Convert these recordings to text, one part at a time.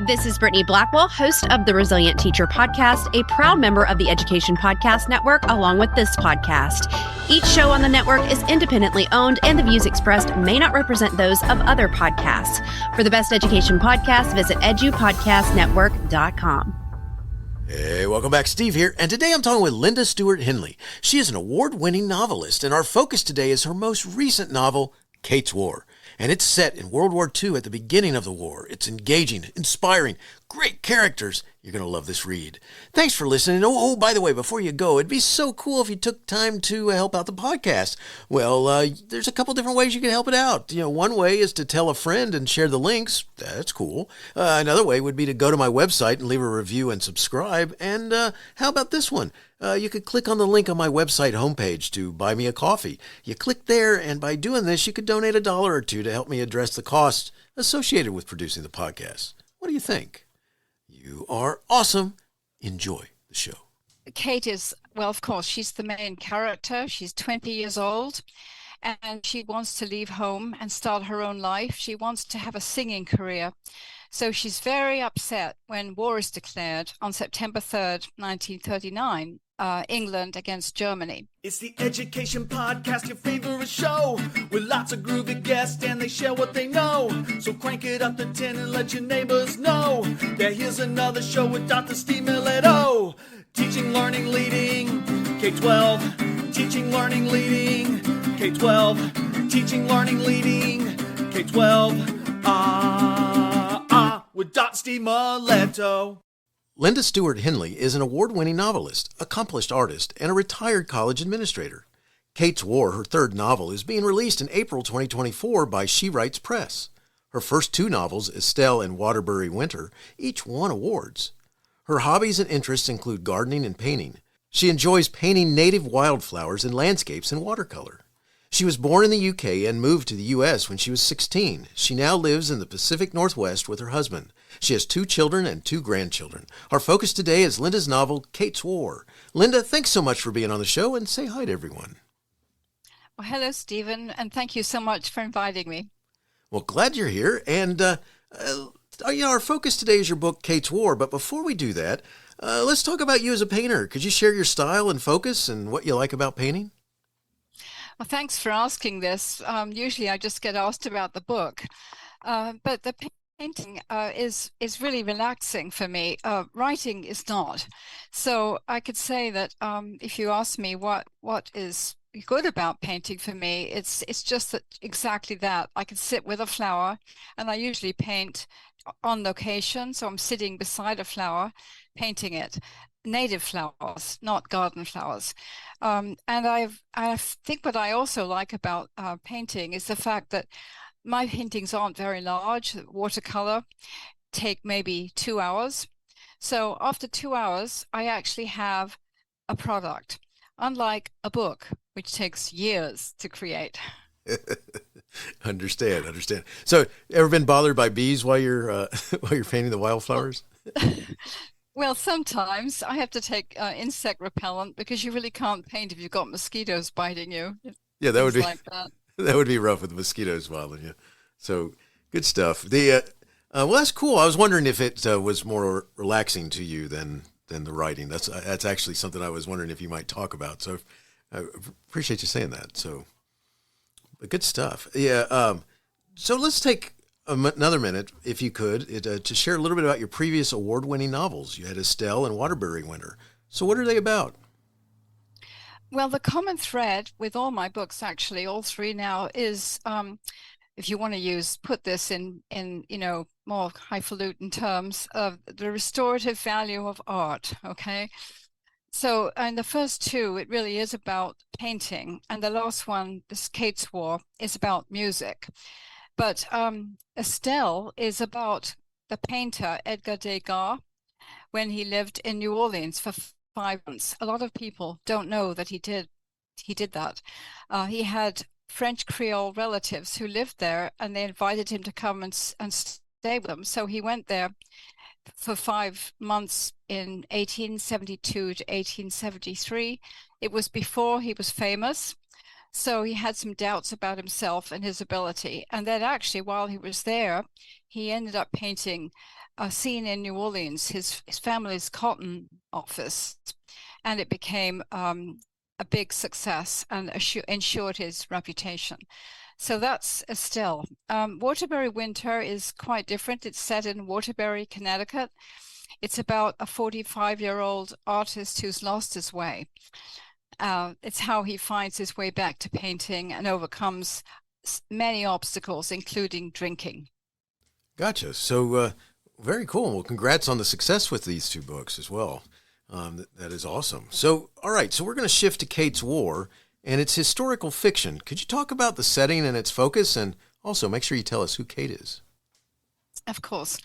This is Brittany Blackwell, host of the Resilient Teacher Podcast, a proud member of the Education Podcast Network, along with this podcast. Each show on the network is independently owned, and the views expressed may not represent those of other podcasts. For the best education podcasts, visit edupodcastnetwork.com. Hey, welcome back. Steve here, and today I'm talking with Linda Stewart Henley. She is an award-winning novelist, and our focus today is her most recent novel, Kate's War. And it's set in World War II at the beginning of the war. It's engaging, inspiring, great characters. You're going to love this read. Thanks for listening. Oh, by the way, before you go, it'd be so cool if you took time to help out the podcast. Well, there's a couple different ways you can help it out. One way is to tell a friend and share the links. That's cool. Another way would be to go to my website and leave a review and subscribe. And how about this one? You could click on the link on my website homepage to buy me a coffee. You click there, and by doing this, you could donate $1 or $2 to help me address the costs associated with producing the podcast. What do you think? You are awesome. Enjoy the show. Kate is, well, of course, she's the main character. She's 20 years old, and she wants to leave home and start her own life. She wants to have a singing career. So she's very upset when war is declared on September 3rd, 1939, England against Germany. It's the Education Podcast, your favorite show, with lots of groovy guests and they share what they know. So crank it up to 10 and let your neighbors know that here's another show with Dr. Steve Milletto. Teaching, learning, leading, K-12. Teaching, learning, leading, K-12. Teaching, learning, leading, K-12. With Dr. Steve Milletto. Linda Stewart Henley is an award-winning novelist, accomplished artist, and a retired college administrator. Kate's War, her third novel, is being released in April 2024 by She Writes Press. Her first two novels, Estelle and Waterbury Winter, each won awards. Her hobbies and interests include gardening and painting. She enjoys painting native wildflowers and landscapes in watercolor. She was born in the UK and moved to the US when she was 16. She now lives in the Pacific Northwest with her husband. She has 2 children and 2 grandchildren. Our focus today is Linda's novel, Kate's War. Linda, thanks so much for being on the show, and say hi to everyone. Well, hello, Stephen, and thank you so much for inviting me. Well, glad you're here. And our focus today is your book, Kate's War. But before we do that, let's talk about you as a painter. Could you share your style and focus and what you like about painting? Well, thanks for asking this. Usually I just get asked about the book, but the painting is really relaxing for me. Writing is not. So I could say that if you ask me what is good about painting for me, it's just that exactly that. I can sit with a flower, and I usually paint on location. So I'm sitting beside a flower, painting it. Native flowers, not garden flowers. And I think what I also like about painting is the fact that my paintings aren't very large. Watercolor take maybe 2 hours. So after 2 hours, I actually have a product, unlike a book, which takes years to create. Understand. So, ever been bothered by bees while you're painting the wildflowers? Well, sometimes I have to take insect repellent because you really can't paint if you've got mosquitoes biting you. Yeah, that would be like that. That would be rough with mosquitoes bothering you. So, good stuff. Well, that's cool. I was wondering if it was more relaxing to you than the writing. That's actually something I was wondering if you might talk about. So, I appreciate you saying that. So, but good stuff. Yeah. So let's take another minute, if you could, to share a little bit about your previous award-winning novels. You had Estelle and Waterbury Winter. So what are they about? Well, the common thread with all my books, actually, all 3 now, is if you want to put this in more highfalutin terms, of the restorative value of art. Okay, so in the first 2, it really is about painting, and the last one, this Kate's War, is about music. But Estelle is about the painter Edgar Degas when he lived in New Orleans for 5 months. A lot of people don't know that he did that. He had French Creole relatives who lived there, and they invited him to come and stay with them. So he went there for 5 months in 1872 to 1873. It was before he was famous. So he had some doubts about himself and his ability. And then actually, while he was there, he ended up painting a scene in New Orleans, his family's cotton office, and it became a big success and ensured his reputation. So that's Estelle. Waterbury Winter is quite different. It's set in Waterbury, Connecticut. It's about a 45-year-old artist who's lost his way. It's how he finds his way back to painting and overcomes many obstacles, including drinking. Gotcha. So very cool. Well, congrats on the success with these two books as well. That is awesome. So, all right. So we're going to shift to Kate's War, and it's historical fiction. Could you talk about the setting and its focus, and also make sure you tell us who Kate is? Of course.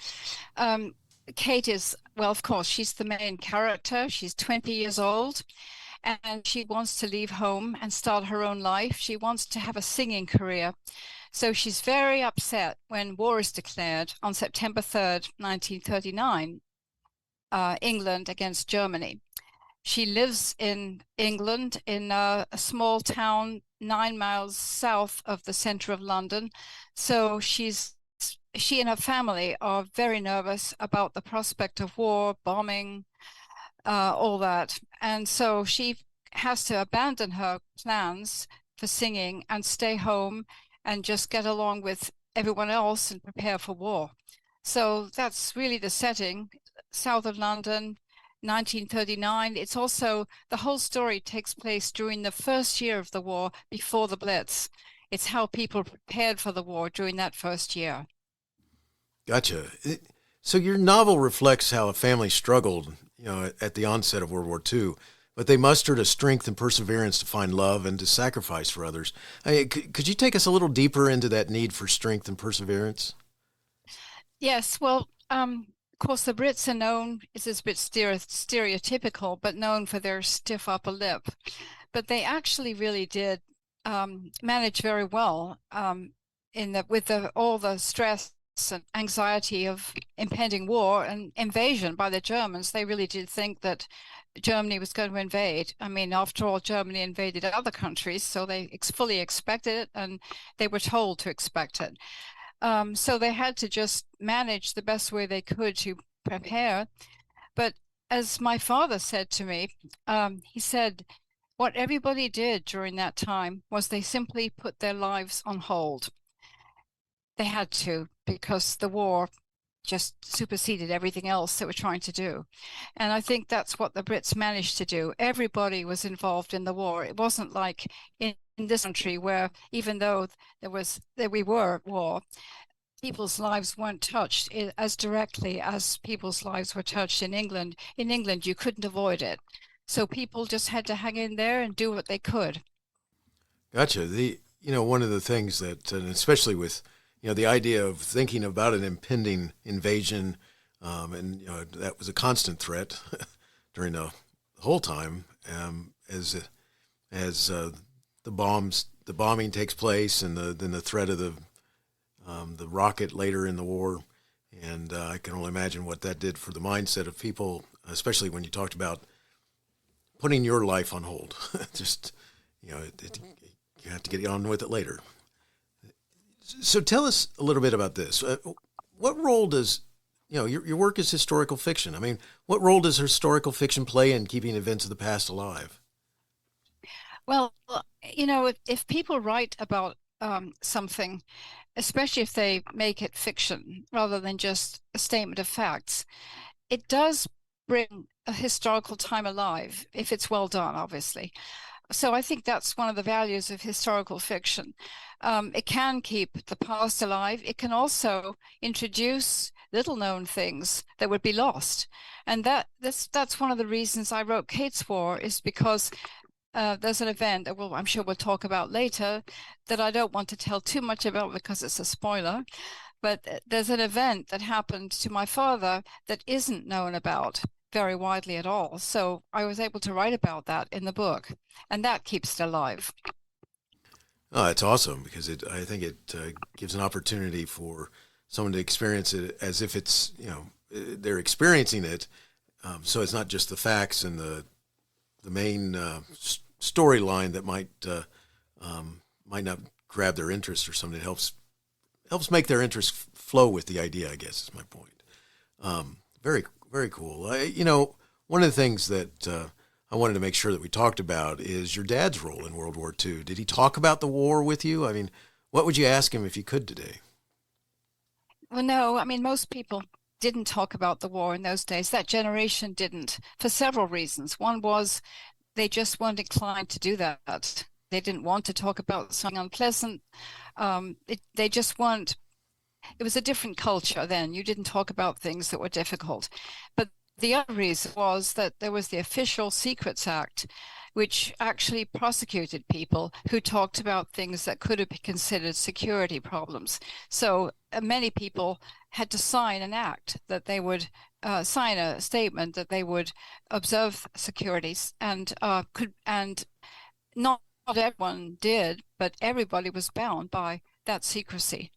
Kate is, well, of course, she's the main character. She's 20 years old, and she wants to leave home and start her own life. She wants to have a singing career. So she's very upset when war is declared on September 3rd, 1939, England against Germany. She lives in England in a small town 9 miles south of the center of London. So she and her family are very nervous about the prospect of war, bombing, all that. And so she has to abandon her plans for singing and stay home and just get along with everyone else and prepare for war. So that's really the setting, south of London, 1939. It's also, the whole story takes place during the first year of the war, before the Blitz. It's how people prepared for the war during that first year. Gotcha. So your novel reflects how a family struggled, at the onset of World War II, but they mustered a strength and perseverance to find love and to sacrifice for others. Could you take us a little deeper into that need for strength and perseverance? Yes. Well, of course, the Brits are known, it's a bit stereotypical, but known for their stiff upper lip. But they actually really did manage very well with all the stress and anxiety of impending war and invasion by the Germans. They really did think that Germany was going to invade. I mean, after all, Germany invaded other countries, so they fully expected it, and they were told to expect it. So they had to just manage the best way they could to prepare. But as my father said to me, he said, what everybody did during that time was they simply put their lives on hold. They had to, because the war just superseded everything else they were trying to do. And I think that's what the Brits managed to do. Everybody was involved in the war. It wasn't like in this country where, even though we were at war, people's lives weren't touched as directly as people's lives were touched in England. In England, you couldn't avoid it. So people just had to hang in there and do what they could. Gotcha. One of the things that, and especially with the idea of thinking about an impending invasion, and that was a constant threat during the whole time, as the bombing takes place, and then the threat of the rocket later in the war, and I can only imagine what that did for the mindset of people, especially when you talked about putting your life on hold. Just you have to get on with it later. So tell us a little bit about this. What role does, your work is historical fiction. I mean, what role does historical fiction play in keeping events of the past alive? Well, if people write about something, especially if they make it fiction rather than just a statement of facts, it does bring a historical time alive, if it's well done, obviously. So I think that's one of the values of historical fiction. It can keep the past alive. It can also introduce little-known things that would be lost. And that's one of the reasons I wrote Kate's War, is because there's an event that I'm sure we'll talk about later that I don't want to tell too much about because it's a spoiler. But there's an event that happened to my father that isn't known about very widely at all. So I was able to write about that in the book, and that keeps it alive. Oh, it's awesome, because I think it gives an opportunity for someone to experience it as if it's, they're experiencing it. So it's not just the facts and the main storyline that might might not grab their interest, or something that helps make their interest flow with the idea, I guess is my point. Very, very cool. One of the things that I wanted to make sure that we talked about is your dad's role in World War II. Did he talk about the war with you? I mean, what would you ask him if you could today? Well, no, I mean, most people didn't talk about the war in those days. That generation didn't, for several reasons. One was they just weren't inclined to do that. They didn't want to talk about something unpleasant. They just weren't. It was a different culture then. You didn't talk about things that were difficult. But the other reason was that there was the Official Secrets Act, which actually prosecuted people who talked about things that could have been considered security problems. So many people had to sign an act that they would sign a statement that they would observe securities, and not everyone did, but everybody was bound by that secrecy.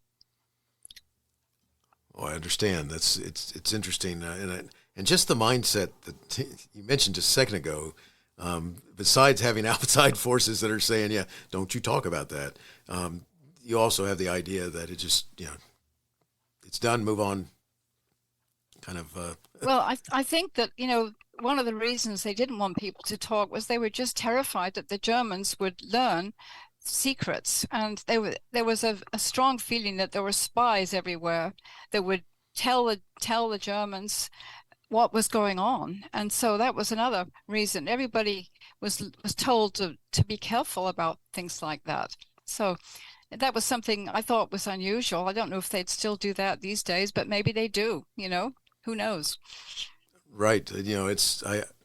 Oh, I understand. It's interesting, and just the mindset that you mentioned just a second ago. Besides having outside forces that are saying, "Yeah, don't you talk about that," you also have the idea that it just, it's done, move on. Kind of. Well, I think that one of the reasons they didn't want people to talk was they were just terrified that the Germans would learn secrets, and there was a strong feeling that there were spies everywhere that would tell the Germans what was going on. And so that was another reason everybody was told to be careful about things like that. So that was something I thought was unusual. I don't know if they'd still do that these days, but maybe they do, who knows? Right.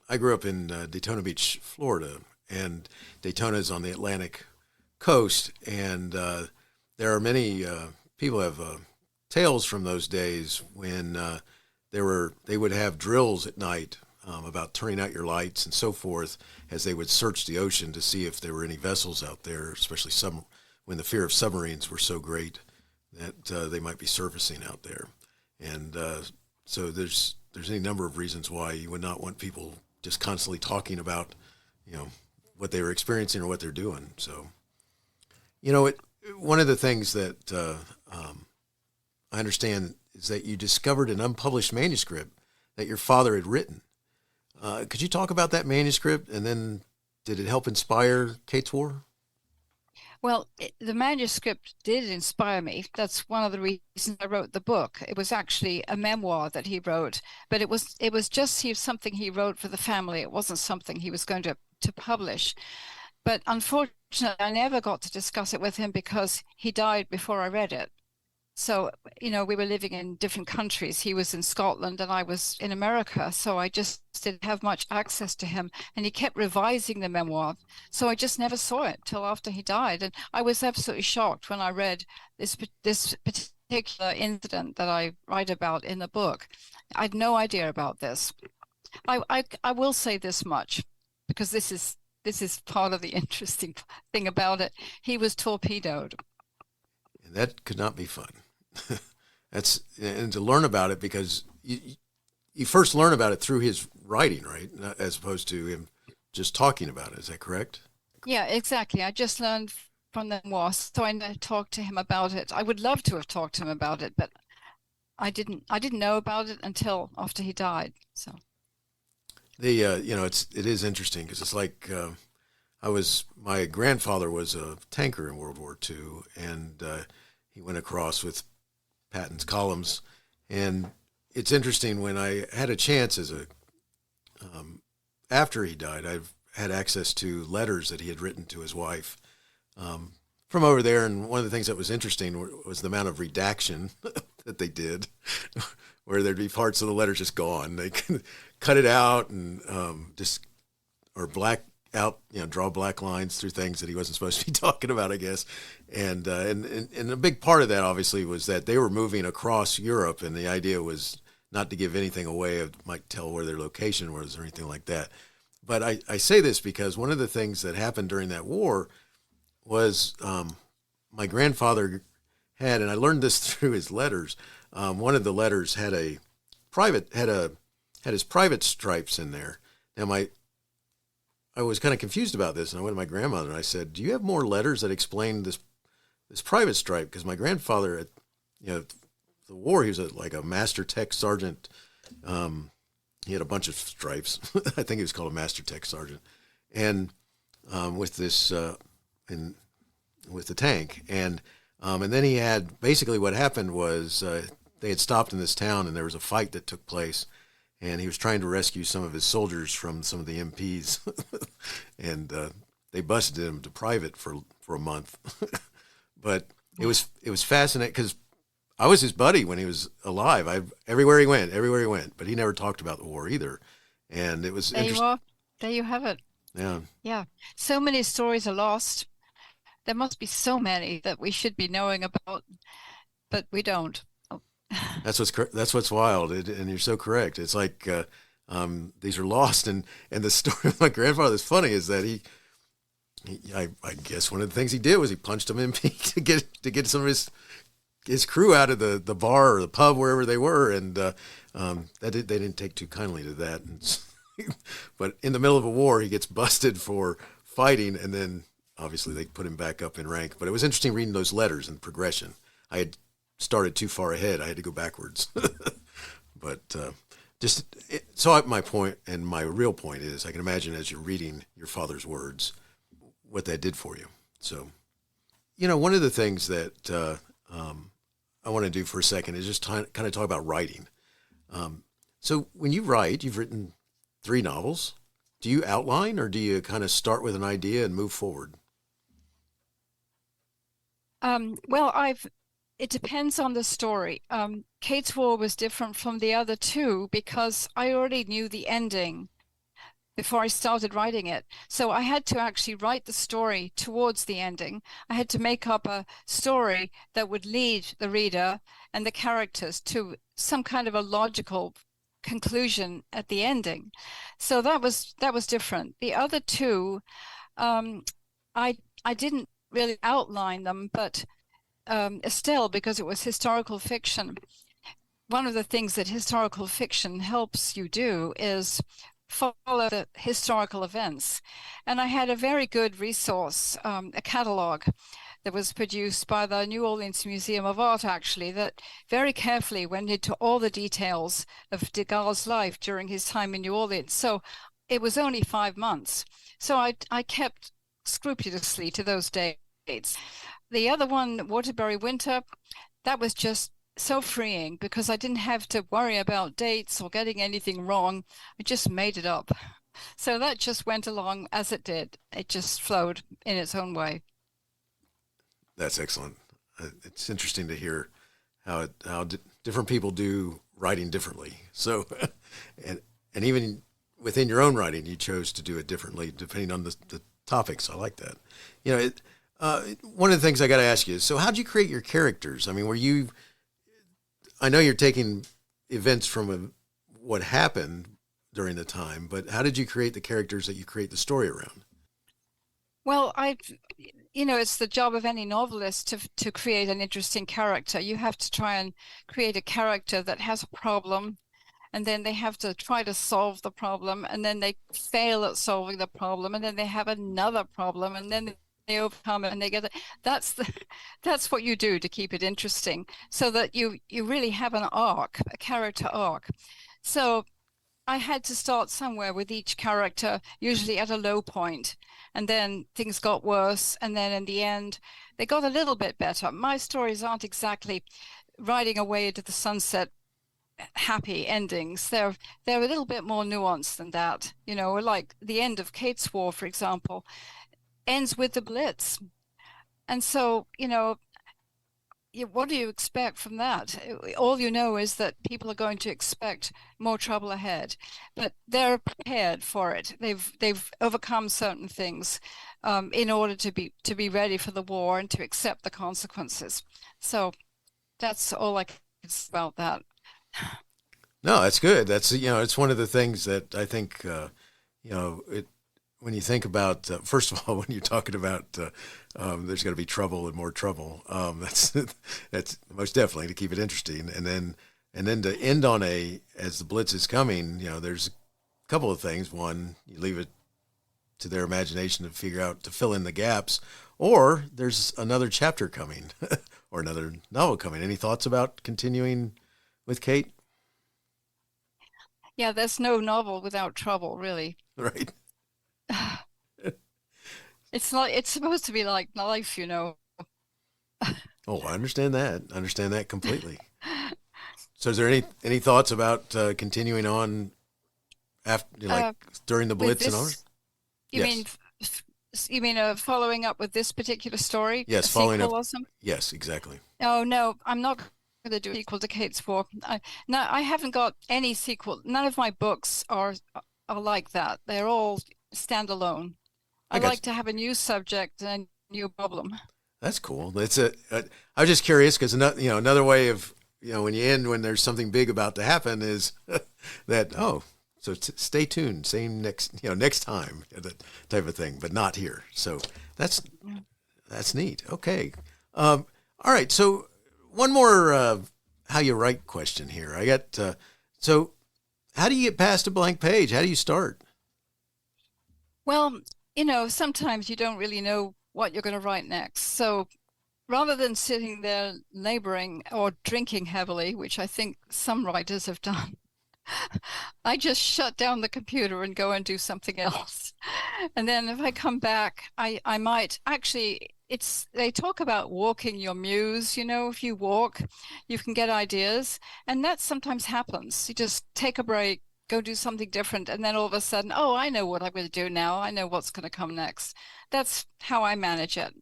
I grew up in Daytona Beach, Florida, and Daytona is on the Atlantic coast, and there are many people have tales from those days when they would have drills at night about turning out your lights and so forth, as they would search the ocean to see if there were any vessels out there, especially when the fear of submarines were so great that they might be surfacing out there. And so there's any number of reasons why you would not want people just constantly talking about, what they were experiencing or what they're doing. So, one of the things that I understand is that you discovered an unpublished manuscript that your father had written. Could you talk about that manuscript, and then did it help inspire Kate's War? Well, the manuscript did inspire me. That's one of the reasons I wrote the book. It was actually a memoir that he wrote, but it was just something he wrote for the family. It wasn't something he was going to publish. But unfortunately, I never got to discuss it with him because he died before I read it. So, we were living in different countries. He was in Scotland and I was in America. So I just didn't have much access to him. And he kept revising the memoir. So I just never saw it till after he died. And I was absolutely shocked when I read this particular incident that I write about in the book. I had no idea about this. I will say this much, because this is part of the interesting thing about it. He was torpedoed. And that could not be fun. And to learn about it, because you first learn about it through his writing, right? As opposed to him just talking about it. Is that correct? Yeah, exactly. I just learned from the memoir, so I talked to him about it. I would love to have talked to him about it, but I didn't know about it until after he died. So it is interesting, because it's like my grandfather was a tanker in World War II, and he went across with Patton's columns. And it's interesting, when I had a chance after he died, I've had access to letters that he had written to his wife from over there. And one of the things that was interesting was the amount of redaction that they did, where there'd be parts of the letter just gone. They could cut it out and or black out, draw black lines through things that he wasn't supposed to be talking about, I guess. And a big part of that, obviously, was that they were moving across Europe, and the idea was not to give anything away, might tell where their location was or anything like that. But I say this because one of the things that happened during that war was my grandfather had, and I learned this through his letters. One of the letters had his private stripes in there. Now I was kind of confused about this, and I went to my grandmother and I said, "Do you have more letters that explain this private stripe?" Because my grandfather, at the war, he was like a master tech sergeant. He had a bunch of stripes. I think he was called a master tech sergeant, and with this with the tank, and then he had basically what happened was they had stopped in this town, and there was a fight that took place. And he was trying to rescue some of his soldiers from some of the MPs, and they busted him to private for a month. But it was fascinating because I was his buddy when he was alive. Everywhere he went. But he never talked about the war either, and it was there interesting. you are. There you have it. Yeah. So many stories are lost. There must be so many that we should be knowing about, but we don't. That's what's wild, and you're so correct. It's like these are lost, and the story of my grandfather that's funny is that I guess one of the things he did was he punched him in to get some of his crew out of the bar or the pub wherever they were, and they didn't take too kindly to that. But in the middle of a war, he gets busted for fighting, and then obviously they put him back up in rank. But it was interesting reading those letters and progression. I had started too far ahead. I had to go backwards. But so my point, and my real point is, I can imagine as you're reading your father's words, what that did for you. So, one of the things that I want to do for a second is just kind of talk about writing. So when you write, you've written 3 novels. Do you outline, or do you kind of start with an idea and move forward? Well, it depends on the story. Kate's War was different from the other 2 because I already knew the ending before I started writing it. So I had to actually write the story towards the ending. I had to make up a story that would lead the reader and the characters to some kind of a logical conclusion at the ending. So that was different. The other 2, I didn't really outline them, but Estelle, because it was historical fiction, one of the things that historical fiction helps you do is follow the historical events. And I had a very good resource, a catalog that was produced by the New Orleans Museum of Art, actually, that very carefully went into all the details of de Gaulle's life during his time in New Orleans. So it was only 5 months. So I kept scrupulously to those dates. The other one, Waterbury Winter, that was just so freeing because I didn't have to worry about dates or getting anything wrong. I just made it up. So that just went along as it did. It just flowed in its own way. That's excellent. It's interesting to hear how different people do writing differently. So, and even within your own writing, you chose to do it differently depending on the topics. I like that. One of the things I got to ask you is, so how'd you create your characters? I mean, I know you're taking events from what happened during the time, but how did you create the characters that you create the story around? Well, it's the job of any novelist to create an interesting character. You have to try and create a character that has a problem, and then they have to try to solve the problem, and then they fail at solving the problem, and then they have another problem, and then they overcome it and they get it. That's what you do to keep it interesting, so that you really have an arc, a character arc. So I had to start somewhere with each character, usually at a low point, and then things got worse, and then in the end they got a little bit better. My stories aren't exactly riding away into the sunset happy endings. They're a little bit more nuanced than that. Like the end of Kate's War, for example, ends with the Blitz. And so, what do you expect from that? All you know is that people are going to expect more trouble ahead, but they're prepared for it. They've overcome certain things in order to be ready for the war and to accept the consequences. So that's all I can say about that. No, that's good. That's it's one of the things that I think when you think about, first of all, when you're talking about there's going to be trouble and more trouble, that's most definitely to keep it interesting. And then to end on as the Blitz is coming, there's a couple of things. One, you leave it to their imagination to figure out, to fill in the gaps, or there's another chapter coming or another novel coming. Any thoughts about continuing with Kate? Yeah, there's no novel without trouble, really. Right. It's supposed to be like life, you know. Oh, I understand that. I understand that completely. So is there any thoughts about continuing on after, during the Blitz and all? You Yes. mean following up with this particular story? Yes, a following sequel up. or something? Yes, exactly. Oh no, I'm not going to do a sequel to Kate's War. No, I haven't got any sequel. None of my books are like that. They're all standalone. I like to have a new subject and a new problem. That's cool. I was just curious because another way of when you end when there's something big about to happen is that so stay tuned, same next time, that type of thing, but not here. So that's neat. Okay, all right. So one more how you write question here. I got so how do you get past a blank page? How do you start? Well, sometimes you don't really know what you're going to write next. So rather than sitting there laboring or drinking heavily, which I think some writers have done, I just shut down the computer and go and do something else. And then if I come back, I might actually, they talk about walking your muse. If you walk, you can get ideas. And that sometimes happens. You just take a break, go do something different, and then all of a sudden, I know what I'm going to do now. I know what's going to come next. That's how I manage it.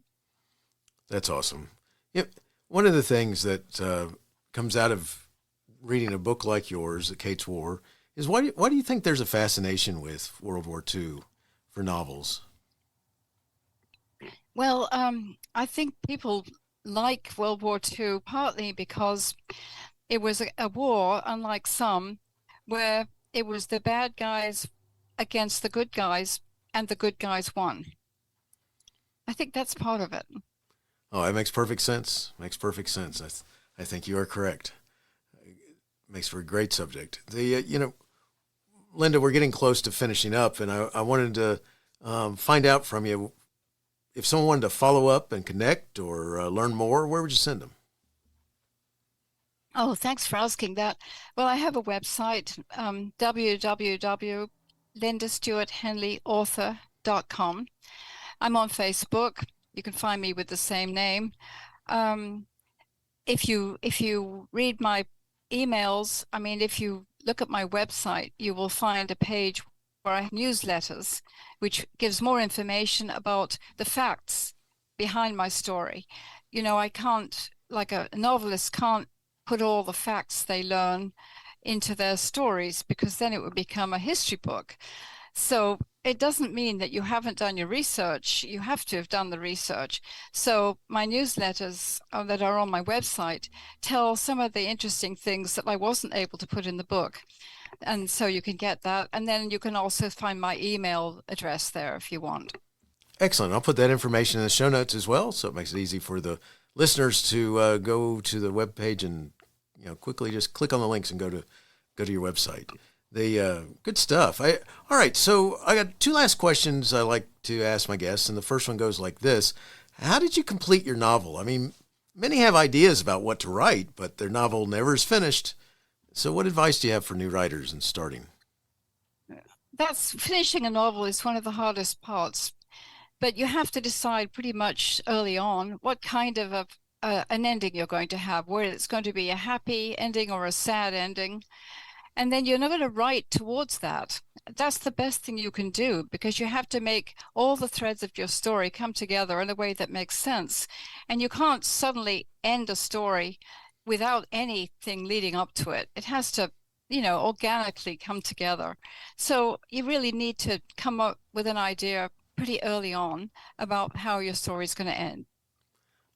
That's awesome. Yep. One of the things that comes out of reading a book like yours, Kate's War, is why do you think there's a fascination with World War II for novels? Well, I think people like World War II partly because it was a war, unlike some, where it was the bad guys against the good guys, and the good guys won. I think that's part of it. Oh, that makes perfect sense. Makes perfect sense. I think you are correct. It makes for a great subject. Linda, we're getting close to finishing up, and I wanted to find out from you if someone wanted to follow up and connect or learn more. Where would you send them? Oh, thanks for asking that. Well, I have a website, www.lindastewarthenleyauthor.com. I'm on Facebook. You can find me with the same name. If you read my emails, if you look at my website, you will find a page where I have newsletters, which gives more information about the facts behind my story. I can't, like a novelist can't put all the facts they learn into their stories, because then it would become a history book. So it doesn't mean that you haven't done your research. You have to have done the research. So my newsletters that are on my website tell some of the interesting things that I wasn't able to put in the book. And so you can get that. And then you can also find my email address there if you want. Excellent. I'll put that information in the show notes as well, so it makes it easy for the listeners to go to the webpage and quickly just click on the links and go to your website. The good stuff. All right. So I got two last questions I like to ask my guests, and the first one goes like this: how did you complete your novel? Many have ideas about what to write, but their novel never is finished. So what advice do you have for new writers in starting? Finishing a novel is one of the hardest parts, but you have to decide pretty much early on what kind of an ending you're going to have, whether it's going to be a happy ending or a sad ending. And then you're not going to write towards that. That's the best thing you can do, because you have to make all the threads of your story come together in a way that makes sense. And you can't suddenly end a story without anything leading up to it. It has to, organically come together. So you really need to come up with an idea pretty early on about how your story is going to end.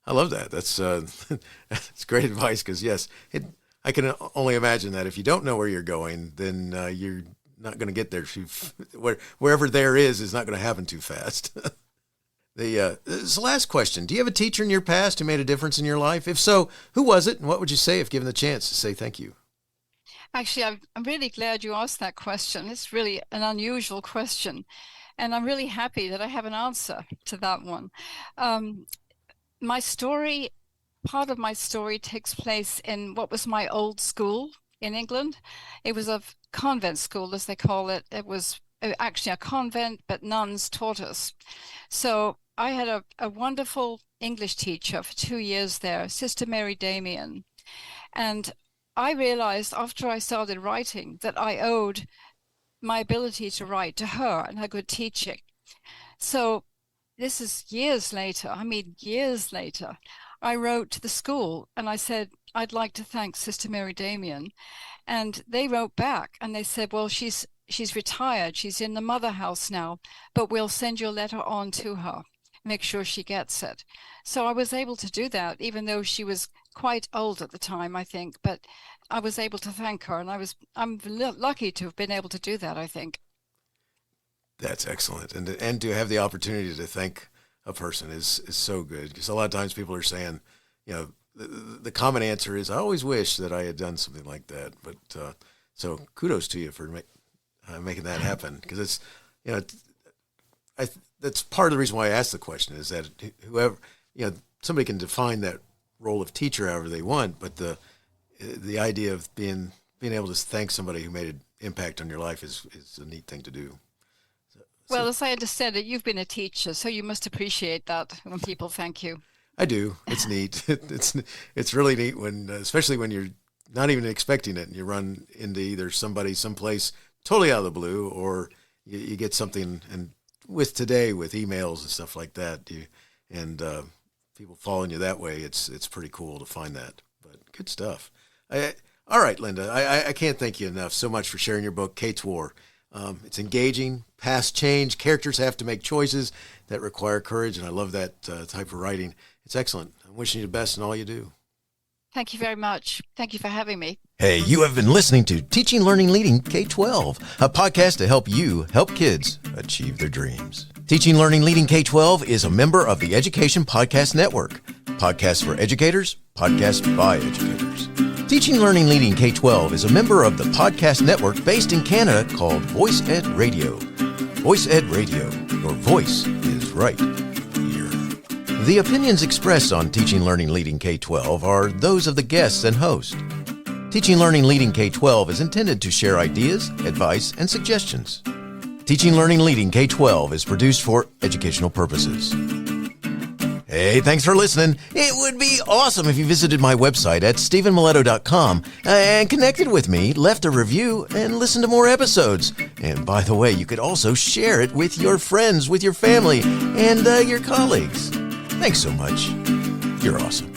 I love that. That's that's great advice, because yes, I can only imagine that if you don't know where you're going, then you're not going to get there wherever there is not going to happen too fast. This last question: do you have a teacher in your past who made a difference in your life? If so, who was it, and what would you say if given the chance to say thank you? Actually, I'm really glad you asked that question. It's really an unusual question. And I'm really happy that I have an answer to that one. My story, part of my story takes place in what was my old school in England. It was a convent school, as they call it. It was actually a convent, but nuns taught us. So I had a wonderful English teacher for 2 years there, Sister Mary Damien. And I realized after I started writing that I owed my ability to write to her and her good teaching. So this is years later, I wrote to the school and I said, I'd like to thank Sister Mary Damien. And they wrote back and they said, well, she's retired. She's in the mother house now, but we'll send your letter on to her. Make sure she gets it. So I was able to do that, even though she was quite old at the time, I think, but I was able to thank her, and I'm lucky to have been able to do that, I think. That's excellent. And to have the opportunity to thank a person is so good, because a lot of times people are saying, the common answer is, I always wish that I had done something like that. But so kudos to you for making that happen, because it's, that's part of the reason why I asked the question, is that whoever, somebody can define that role of teacher however they want, but the idea of being able to thank somebody who made an impact on your life is a neat thing to do. Well, as I understand it, you've been a teacher, so you must appreciate that when people thank you. I do. It's neat. It's really neat especially when you're not even expecting it, and you run into either somebody someplace totally out of the blue, or you get something. And with today, with emails and stuff like that, people following you that way, it's pretty cool to find that. But good stuff. All right, Linda, I can't thank you enough so much for sharing your book, Kate's War. It's engaging, past change, characters have to make choices that require courage, and I love that type of writing. It's excellent. I'm wishing you the best in all you do. Thank you very much. Thank you for having me. Hey, you have been listening to Teaching, Learning, Leading K-12, a podcast to help you help kids achieve their dreams. Teaching, Learning, Leading K-12 is a member of the Education Podcast Network. Podcasts for educators, podcasts by educators. Teaching, Learning, Leading K-12 is a member of the podcast network based in Canada called Voice Ed Radio. Voice Ed Radio, your voice is right here. The opinions expressed on Teaching, Learning, Leading K-12 are those of the guests and host. Teaching, Learning, Leading K-12 is intended to share ideas, advice, and suggestions. Teaching, Learning, Leading K-12 is produced for educational purposes. Hey, thanks for listening. It would be awesome if you visited my website at stephenmiletto.com and connected with me, left a review, and listened to more episodes. And by the way, you could also share it with your friends, with your family, and your colleagues. Thanks so much. You're awesome.